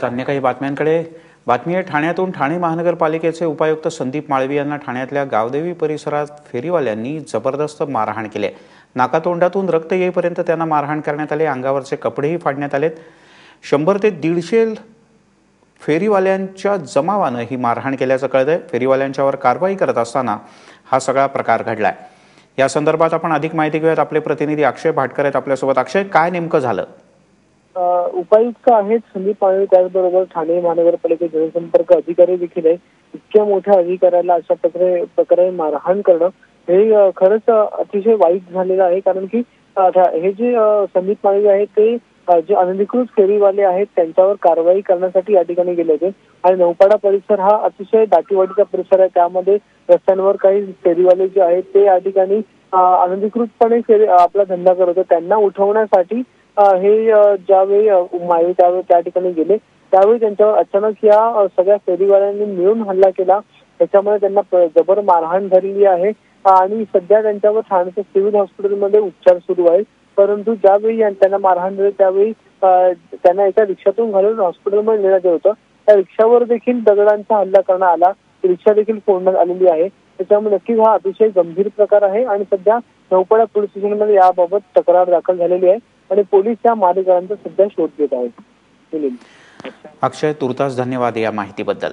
अन्य काही बातम्यांकडे बातमी आहे। ठाण्यातून ठाणे महानगरपालिकेचे उपायुक्त संदीप माळवी यांना ठाण्यातल्या गावदेवी परिसरात फेरीवाल्यांनी जबरदस्त मारहाण केली। नाकातोंडातून रक्त येईपर्यंत त्यांना मारहाण करण्यात आली। अंगावरचे कपडेही फाडण्यात आलेत। 100 ते 150 फेरीवाल्यांच्या जमावानं ही मारहाण केल्याचं कळतंय। फेरीवाल्यांच्यावर कारवाई करत असताना हा सगळा प्रकार घडलाय। या संदर्भात आपण अधिक माहिती घेऊयात। आपले प्रतिनिधी अक्षय भाटकर आहेत आपल्यासोबत। अक्षय, काय नेमकं झालं? उपायुक्त आहेत संदीप माळवी, त्याचबरोबर ठाणे महानगरपालिकेचे जनसंपर्क अधिकारी देखील आहे। इतक्या मोठ्या अधिकाऱ्याला अशा प्रकारे मारहाण करणं हे खरंच अतिशय वाईट झालेलं आहे। कारण की हे जे संदीप माळवी आहेत ते जे अनधिकृत फेरीवाले आहेत त्यांच्यावर कारवाई करण्यासाठी या ठिकाणी गेले होते। आणि नौपाडा परिसर हा अतिशय दाटीवाटीचा परिसर आहे। त्यामध्ये रस्त्यांवर काही फेरीवाले जे आहेत ते या ठिकाणी अनधिकृतपणे आपला धंदा करत होते। त्यांना उठवण्यासाठी हे ज्यावेळी माळवी त्यावेळी त्या ठिकाणी गेले त्यावेळी त्यांच्यावर अचानक या सगळ्या फेरीवाल्यांनी मिळून हल्ला केला। त्याच्यामुळे त्यांना जबर मारहाण झालेली आहे आणि सध्या त्यांच्यावर ठाण्याच्या सिव्हिल हॉस्पिटलमध्ये उपचार सुरू आहेत। परंतु ज्यावेळी त्यांना मारहाण झाली त्यावेळी त्यांना एका रिक्षातून घालून हॉस्पिटलमध्ये नेण्यात येत होतं। त्या रिक्षावर देखील दगडांचा हल्ला करण्यात आला। रिक्षा देखील फोडण्यात आलेली आहे। त्याच्यामुळे नक्कीच हा अतिशय गंभीर प्रकार आहे आणि सध्या नौपाडा पोलीस स्टेशनमध्ये याबाबत तक्रार दाखल झालेली आहे आणि पोलीस या मारेकऱ्यांचा सध्या शोध घेत आहेत। अक्षय, तुर्तास धन्यवाद या माहितीबद्दल।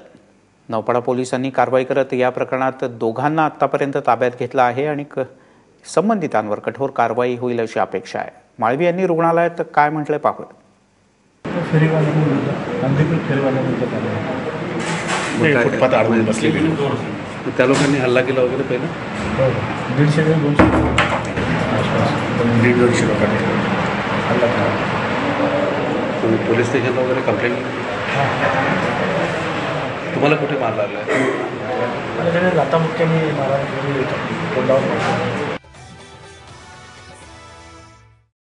नौपाडा पोलिसांनी कारवाई करत या प्रकरणात दोघांना आतापर्यंत ताब्यात घेतलं आहे आणि संबंधितांवर कठोर कारवाई होईल अशी अपेक्षा आहे। माळवी यांनी रुग्णालयात काय म्हटलंय पाहूया। फुटपाथ अडवून बसलेले त्या लोकांनी हल्ला केला वगैरे पहिला 150-200 लोकांनी हल्ला केला। पोलीस स्टेशनला वगैरे कंप्लेंट तुम्हाला कुठे मारला? लाता मुख्याने मारा